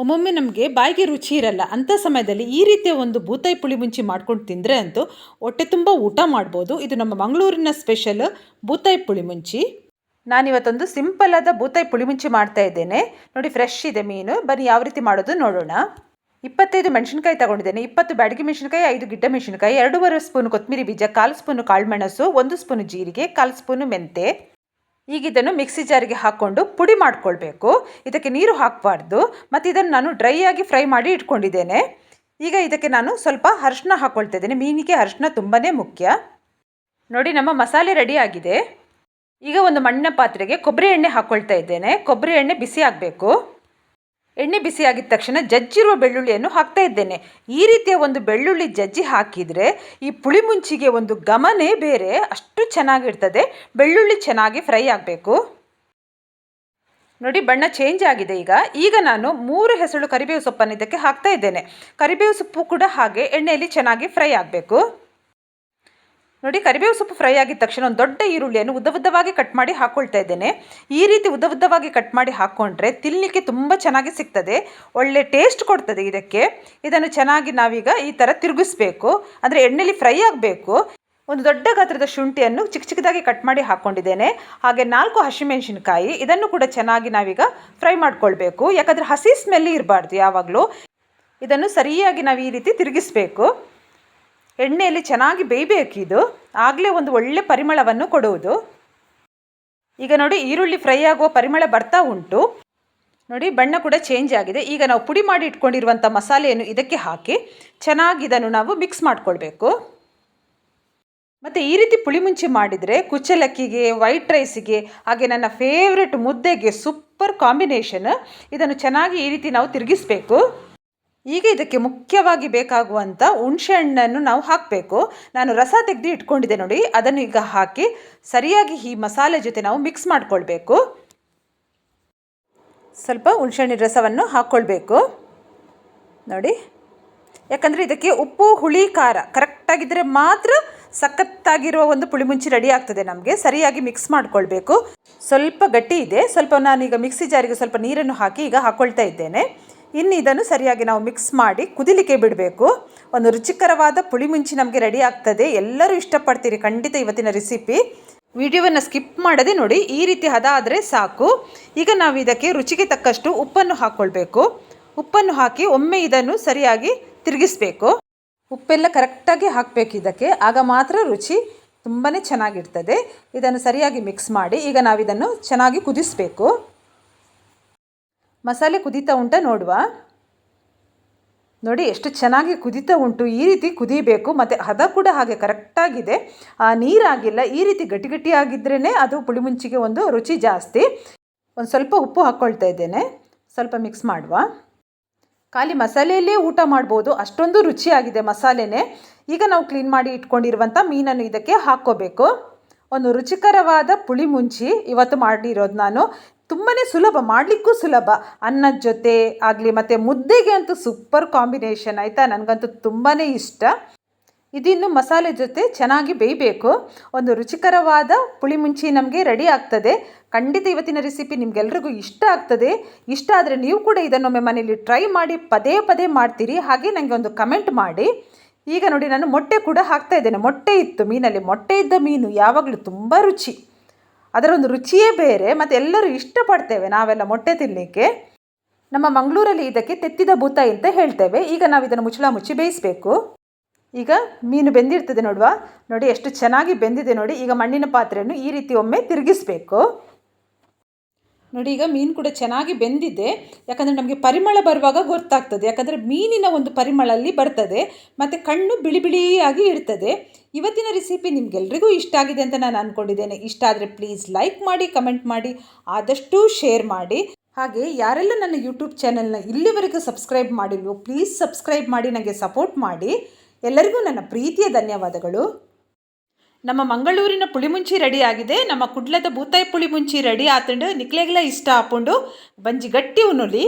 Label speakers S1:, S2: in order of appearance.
S1: ಒಮ್ಮೊಮ್ಮೆ ನಮಗೆ ಬಾಯಿಗೆ ರುಚಿ ಇರಲ್ಲ. ಅಂಥ ಸಮಯದಲ್ಲಿ ಈ ರೀತಿಯ ಒಂದು ಬೂತಾಯಿ ಪುಳಿ ಮುಂಚಿ ಮಾಡ್ಕೊಂಡು ತಿಂದರೆ ಅಂತೂ ಹೊಟ್ಟೆ ತುಂಬ ಊಟ ಮಾಡ್ಬೋದು. ಇದು ನಮ್ಮ ಮಂಗಳೂರಿನ ಸ್ಪೆಷಲ್ ಬೂತಾಯಿ ಪುಳಿ ಮುಂಚಿ. ನಾನಿವತ್ತೊಂದು ಸಿಂಪಲ್ ಆದ ಬೂತಾಯಿ ಪುಳಿ ಮುಂಚಿ ಮಾಡ್ತಾ ಇದ್ದೇನೆ. ನೋಡಿ, ಫ್ರೆಶ್ ಇದೆ ಮೀನು. ಬನ್ನಿ ಯಾವ ರೀತಿ ಮಾಡೋದು ನೋಡೋಣ. 25 ಮೆಣಸಿನಕಾಯಿ ತಗೊಂಡಿದ್ದೇನೆ. 20 ಬ್ಯಾಡಗಿ ಮೆಣಸಿನಕಾಯಿ, 5 ಗಿಡ್ಡ ಮೆಣಸಿನಕಾಯಿ, 2.5 ಸ್ಪೂನ್ ಕೊತ್ತಂಬರಿ ಬೀಜ, 1/4 ಸ್ಪೂನು ಕಾಳುಮೆಣಸು, 1 ಸ್ಪೂನು ಜೀರಿಗೆ, 1/4 ಸ್ಪೂನು ಮೆಂತೆ. ಈಗ ಇದನ್ನು ಮಿಕ್ಸಿ ಜಾರಿಗೆ ಹಾಕ್ಕೊಂಡು ಪುಡಿ ಮಾಡ್ಕೊಳ್ಬೇಕು. ಇದಕ್ಕೆ ನೀರು ಹಾಕಬಾರ್ದು. ಮತ್ತು ಇದನ್ನು ನಾನು ಡ್ರೈ ಆಗಿ ಫ್ರೈ ಮಾಡಿ ಇಟ್ಕೊಂಡಿದ್ದೇನೆ. ಈಗ ಇದಕ್ಕೆ ನಾನು ಸ್ವಲ್ಪ ಅರಿಶಿನ ಹಾಕ್ಕೊಳ್ತಾ ಇದ್ದೇನೆ. ಮೀನಿಗೆ ಅರಿಶಿನ ತುಂಬಾ ಮುಖ್ಯ. ನೋಡಿ, ನಮ್ಮ ಮಸಾಲೆ ರೆಡಿ ಆಗಿದೆ. ಈಗ ಒಂದು ಮಣ್ಣಿನ ಪಾತ್ರೆಗೆ ಕೊಬ್ಬರಿ ಎಣ್ಣೆ ಹಾಕ್ಕೊಳ್ತಾ ಇದ್ದೇನೆ. ಕೊಬ್ಬರಿ ಎಣ್ಣೆ ಬಿಸಿ ಆಗಬೇಕು. ಎಣ್ಣೆ ಬಿಸಿ ಆಗಿದ ತಕ್ಷಣ ಜಜ್ಜಿರುವ ಬೆಳ್ಳುಳ್ಳಿಯನ್ನು ಹಾಕ್ತಾ ಇದ್ದೇನೆ. ಈ ರೀತಿಯ ಒಂದು ಬೆಳ್ಳುಳ್ಳಿ ಜಜ್ಜಿ ಹಾಕಿದರೆ ಈ ಪುಳಿ ಮುಂಚಿಗೆ ಒಂದು ಘಮನೇ ಬೇರೆ, ಅಷ್ಟು ಚೆನ್ನಾಗಿರ್ತದೆ. ಬೆಳ್ಳುಳ್ಳಿ ಚೆನ್ನಾಗಿ ಫ್ರೈ ಆಗಬೇಕು. ನೋಡಿ, ಬಣ್ಣ ಚೇಂಜ್ ಆಗಿದೆ. ಈಗ ನಾನು 3 ಹೆಸಳು ಕರಿಬೇವು ಸೊಪ್ಪನ್ನು ಇದಕ್ಕೆ ಹಾಕ್ತಾ ಇದ್ದೇನೆ. ಕರಿಬೇವು ಸೊಪ್ಪು ಕೂಡ ಹಾಗೆ ಎಣ್ಣೆಯಲ್ಲಿ ಚೆನ್ನಾಗಿ ಫ್ರೈ ಆಗಬೇಕು. ನೋಡಿ, ಕರಿಬೇವು ಸೊಪ್ಪು ಫ್ರೈ ಆಗಿದ ತಕ್ಷಣ ಒಂದು ದೊಡ್ಡ ಈರುಳ್ಳಿಯನ್ನು ಉದ್ದವಾಗಿ ಕಟ್ ಮಾಡಿ ಹಾಕ್ಕೊಳ್ತಾ ಇದ್ದೇನೆ. ಈ ರೀತಿ ಉದ್ದವಾಗಿ ಕಟ್ ಮಾಡಿ ಹಾಕ್ಕೊಂಡ್ರೆ ತಿನ್ನಲಿಕ್ಕೆ ತುಂಬ ಚೆನ್ನಾಗಿ ಸಿಗ್ತದೆ, ಒಳ್ಳೆ ಟೇಸ್ಟ್ ಕೊಡ್ತದೆ ಇದಕ್ಕೆ. ಇದನ್ನು ಚೆನ್ನಾಗಿ ನಾವೀಗ ಈ ಥರ ತಿರುಗಿಸ್ಬೇಕು, ಅಂದರೆ ಎಣ್ಣೆಲಿ ಫ್ರೈ ಆಗಬೇಕು. ಒಂದು ದೊಡ್ಡ ಗಾತ್ರದ ಶುಂಠಿಯನ್ನು ಚಿಕ್ಕದಾಗಿ ಕಟ್ ಮಾಡಿ ಹಾಕ್ಕೊಂಡಿದ್ದೇನೆ. ಹಾಗೆ 4 ಹಸಿಮೆಣಸಿನಕಾಯಿ, ಇದನ್ನು ಕೂಡ ಚೆನ್ನಾಗಿ ನಾವೀಗ ಫ್ರೈ ಮಾಡ್ಕೊಳ್ಬೇಕು. ಯಾಕಂದರೆ ಹಸಿ ಸ್ಮೆಲ್ ಇರಬಾರ್ದು ಯಾವಾಗಲೂ. ಇದನ್ನು ಸರಿಯಾಗಿ ನಾವು ಈ ರೀತಿ ತಿರುಗಿಸ್ಬೇಕು. ಎಣ್ಣೆಯಲ್ಲಿ ಚೆನ್ನಾಗಿ ಬೇಯಬೇಕಿದು, ಆಗಲೇ ಒಂದು ಒಳ್ಳೆ ಪರಿಮಳವನ್ನು ಕೊಡುವುದು. ಈಗ ನೋಡಿ, ಈರುಳ್ಳಿ ಫ್ರೈ ಆಗುವ ಪರಿಮಳ ಬರ್ತಾ ಉಂಟು. ನೋಡಿ, ಬಣ್ಣ ಕೂಡ ಚೇಂಜ್ ಆಗಿದೆ. ಈಗ ನಾವು ಪುಡಿ ಮಾಡಿ ಇಟ್ಕೊಂಡಿರುವಂಥ ಮಸಾಲೆಯನ್ನು ಇದಕ್ಕೆ ಹಾಕಿ ಚೆನ್ನಾಗಿ ಇದನ್ನು ನಾವು ಮಿಕ್ಸ್ ಮಾಡಿಕೊಳ್ಬೇಕು. ಮತ್ತು ಈ ರೀತಿ ಪುಳಿ ಮುಂಚಿ ಮಾಡಿದರೆ ಕುಚ್ಚಲಕ್ಕಿಗೆ, ವೈಟ್ ರೈಸಿಗೆ, ಹಾಗೆ ನನ್ನ ಫೇವ್ರೆಟ್ ಮುದ್ದೆಗೆ ಸೂಪರ್ ಕಾಂಬಿನೇಷನ್. ಇದನ್ನು ಚೆನ್ನಾಗಿ ಈ ರೀತಿ ನಾವು ತಿರುಗಿಸ್ಬೇಕು. ಈಗ ಇದಕ್ಕೆ ಮುಖ್ಯವಾಗಿ ಬೇಕಾಗುವಂಥ ಹುಣಸೆ ಹಣ್ಣನ್ನು ನಾವು ಹಾಕಬೇಕು. ನಾನು ರಸ ತೆಗೆದು ಇಟ್ಕೊಂಡಿದ್ದೆ ನೋಡಿ, ಅದನ್ನು ಈಗ ಹಾಕಿ ಸರಿಯಾಗಿ ಈ ಮಸಾಲೆ ಜೊತೆ ನಾವು ಮಿಕ್ಸ್ ಮಾಡಿಕೊಳ್ಬೇಕು. ಸ್ವಲ್ಪ ಹುಣಸೆ ಹಣ್ಣಿನ ರಸವನ್ನು ಹಾಕ್ಕೊಳ್ಬೇಕು ನೋಡಿ. ಯಾಕಂದರೆ ಇದಕ್ಕೆ ಉಪ್ಪು, ಹುಳಿ, ಖಾರ ಕರೆಕ್ಟಾಗಿದ್ದರೆ ಮಾತ್ರ ಸಖತ್ತಾಗಿರುವ ಒಂದು ಪುಳಿ ಮುಂಚಿ ರೆಡಿ ಆಗ್ತದೆ ನಮಗೆ. ಸರಿಯಾಗಿ ಮಿಕ್ಸ್ ಮಾಡಿಕೊಳ್ಬೇಕು. ಸ್ವಲ್ಪ ಗಟ್ಟಿ ಇದೆ, ಸ್ವಲ್ಪ ನಾನೀಗ ಮಿಕ್ಸಿ ಜಾರಿಗೆ ಸ್ವಲ್ಪ ನೀರನ್ನು ಹಾಕಿ ಈಗ ಹಾಕ್ಕೊಳ್ತಾ ಇದ್ದೇನೆ. ಇನ್ನು ಇದನ್ನು ಸರಿಯಾಗಿ ನಾವು ಮಿಕ್ಸ್ ಮಾಡಿ ಕುದಿಲಿಕ್ಕೆ ಬಿಡಬೇಕು. ಒಂದು ರುಚಿಕರವಾದ ಪುಳಿ ಮುಂಚಿ ನಮಗೆ ರೆಡಿ ಆಗ್ತದೆ. ಎಲ್ಲರೂ ಇಷ್ಟಪಡ್ತೀರಿ ಖಂಡಿತ ಇವತ್ತಿನ ರೆಸಿಪಿ. ವಿಡಿಯೋವನ್ನು ಸ್ಕಿಪ್ ಮಾಡದೆ ನೋಡಿ. ಈ ರೀತಿ ಹದ ಆದರೆ ಸಾಕು. ಈಗ ನಾವು ಇದಕ್ಕೆ ರುಚಿಗೆ ತಕ್ಕಷ್ಟು ಉಪ್ಪನ್ನು ಹಾಕ್ಕೊಳ್ಬೇಕು. ಉಪ್ಪನ್ನು ಹಾಕಿ ಒಮ್ಮೆ ಇದನ್ನು ಸರಿಯಾಗಿ ತಿರುಗಿಸ್ಬೇಕು. ಉಪ್ಪೆಲ್ಲ ಕರೆಕ್ಟಾಗಿ ಹಾಕಬೇಕು ಇದಕ್ಕೆ, ಆಗ ಮಾತ್ರ ರುಚಿ ತುಂಬಾ ಚೆನ್ನಾಗಿರ್ತದೆ. ಇದನ್ನು ಸರಿಯಾಗಿ ಮಿಕ್ಸ್ ಮಾಡಿ ಈಗ ನಾವಿದನ್ನು ಚೆನ್ನಾಗಿ ಕುದಿಸಬೇಕು. ಮಸಾಲೆ ಕುದೀತಾ ಉಂಟ ನೋಡುವ. ನೋಡಿ, ಎಷ್ಟು ಚೆನ್ನಾಗಿ ಕುದೀತಾ ಉಂಟು. ಈ ರೀತಿ ಕುದಿಬೇಕು. ಮತ್ತು ಹದ ಕೂಡ ಹಾಗೆ ಕರೆಕ್ಟಾಗಿದೆ, ನೀರಾಗಿಲ್ಲ. ಈ ರೀತಿ ಗಟ್ಟಿಯಾಗಿದ್ರೇ ಅದು ಪುಳಿ ಮುಂಚಿಗೆ ಒಂದು ರುಚಿ ಜಾಸ್ತಿ. ಒಂದು ಸ್ವಲ್ಪ ಉಪ್ಪು ಹಾಕ್ಕೊಳ್ತಾ ಇದ್ದೇನೆ. ಸ್ವಲ್ಪ ಮಿಕ್ಸ್ ಮಾಡುವ. ಖಾಲಿ ಮಸಾಲೆಯಲ್ಲೇ ಊಟ ಮಾಡ್ಬೋದು, ಅಷ್ಟೊಂದು ರುಚಿಯಾಗಿದೆ ಮಸಾಲೆನೇ. ಈಗ ನಾವು ಕ್ಲೀನ್ ಮಾಡಿ ಇಟ್ಕೊಂಡಿರುವಂಥ ಮೀನನ್ನು ಇದಕ್ಕೆ ಹಾಕ್ಕೋಬೇಕು. ಒಂದು ರುಚಿಕರವಾದ ಪುಳಿ ಮುಂಚಿ ಇವತ್ತು ಮಾಡಿರೋದು ನಾನು. ತುಂಬಾ ಸುಲಭ, ಮಾಡಲಿಕ್ಕೂ ಸುಲಭ. ಅನ್ನದ ಜೊತೆ ಆಗಲಿ ಮತ್ತು ಮುದ್ದೆಗೆ ಅಂತೂ ಸೂಪರ್ ಕಾಂಬಿನೇಷನ್ ಆಯಿತಾ. ನನಗಂತೂ ತುಂಬಾ ಇಷ್ಟ. ಇದಿನ್ನು ಮಸಾಲೆ ಜೊತೆ ಚೆನ್ನಾಗಿ ಬೇಯಬೇಕು. ಒಂದು ರುಚಿಕರವಾದ ಪುಳಿ ಮುಂಚಿ ನಮಗೆ ರೆಡಿ ಆಗ್ತದೆ. ಖಂಡಿತ ಇವತ್ತಿನ ರೆಸಿಪಿ ನಿಮಗೆಲ್ರಿಗೂ ಇಷ್ಟ ಆಗ್ತದೆ. ಇಷ್ಟ ಆದರೆ ನೀವು ಕೂಡ ಇದನ್ನೊಮ್ಮೆ ಮನೆಯಲ್ಲಿ ಟ್ರೈ ಮಾಡಿ ಪದೇ ಮಾಡ್ತೀರಿ. ಹಾಗೆ ನನಗೆ ಒಂದು ಕಮೆಂಟ್ ಮಾಡಿ. ಈಗ ನೋಡಿ, ನಾನು ಮೊಟ್ಟೆ ಕೂಡ ಹಾಕ್ತಾ ಇದ್ದೇನೆ. ಮೊಟ್ಟೆ ಇತ್ತು ಮೀನಲ್ಲಿ. ಮೊಟ್ಟೆ ಇದ್ದ ಮೀನು ಯಾವಾಗಲೂ ತುಂಬ ರುಚಿ, ಅದರ ಒಂದು ರುಚಿಯೇ ಬೇರೆ. ಮತ್ತು ಎಲ್ಲರೂ ಇಷ್ಟಪಡ್ತೇವೆ ನಾವೆಲ್ಲ ಮೊಟ್ಟೆ ತಿನ್ನಲಿಕ್ಕೆ. ನಮ್ಮ ಮಂಗಳೂರಲ್ಲಿ ಇದಕ್ಕೆ ತೆತ್ತಿದ ಬೂತಾಯಿ ಅಂತ ಹೇಳ್ತೇವೆ. ಈಗ ನಾವು ಇದನ್ನು ಮುಚ್ಚಿ ಬೇಯಿಸಬೇಕು. ಈಗ ಮೀನು ಬೆಂದಿರ್ತದೆ ನೋಡುವ. ನೋಡಿ, ಎಷ್ಟು ಚೆನ್ನಾಗಿ ಬೆಂದಿದೆ ನೋಡಿ. ಈಗ ಮಣ್ಣಿನ ಪಾತ್ರೆಯನ್ನು ಈ ರೀತಿ ಒಮ್ಮೆ ತಿರುಗಿಸ್ಬೇಕು. ನೋಡಿ, ಈಗ ಮೀನು ಕೂಡ ಚೆನ್ನಾಗಿ ಬೆಂದಿದೆ. ಯಾಕಂದರೆ ನಮಗೆ ಪರಿಮಳ ಬರುವಾಗ ಗೊತ್ತಾಗ್ತದೆ. ಯಾಕಂದರೆ ಮೀನಿನ ಒಂದು ಪರಿಮಳ ಅಲ್ಲಿ ಬರ್ತದೆ ಮತ್ತು ಕಣ್ಣು ಬಿಳಿಯಾಗಿ ಇರ್ತದೆ. ಇವತ್ತಿನ ರೆಸಿಪಿ ನಿಮಗೆಲ್ರಿಗೂ ಇಷ್ಟ ಆಗಿದೆ ಅಂತ ನಾನು ಅಂದ್ಕೊಂಡಿದ್ದೇನೆ. ಇಷ್ಟ ಆದರೆ ಪ್ಲೀಸ್ ಲೈಕ್ ಮಾಡಿ, ಕಮೆಂಟ್ ಮಾಡಿ, ಆದಷ್ಟು ಶೇರ್ ಮಾಡಿ. ಹಾಗೆ ಯಾರೆಲ್ಲ ನನ್ನ ಯೂಟ್ಯೂಬ್ ಚಾನಲ್ನ ಇಲ್ಲಿವರೆಗೂ ಸಬ್ಸ್ಕ್ರೈಬ್ ಮಾಡಿಲ್ವೋ ಪ್ಲೀಸ್ ಸಬ್ಸ್ಕ್ರೈಬ್ ಮಾಡಿ ನನಗೆ ಸಪೋರ್ಟ್ ಮಾಡಿ. ಎಲ್ಲರಿಗೂ ನನ್ನ ಪ್ರೀತಿಯ ಧನ್ಯವಾದಗಳು. ನಮ್ಮ ಮಂಗಳೂರಿನ ಪುಳಿ ಮುಂಚಿ ರೆಡಿ ಆಗಿದೆ. ನಮ್ಮ ಕುಡ್ಲದ ಬೂತಾಯಿ ಪುಳಿ ಮುಂಚಿ ರೆಡಿ ಆತಂಡು ನಿಕ್ಲೆಗ್ಲ ಇಷ್ಟ ಆಪುಂಡು ಬಂಜಿ ಗಟ್ಟಿ ಉಣ್ಣುಲಿ.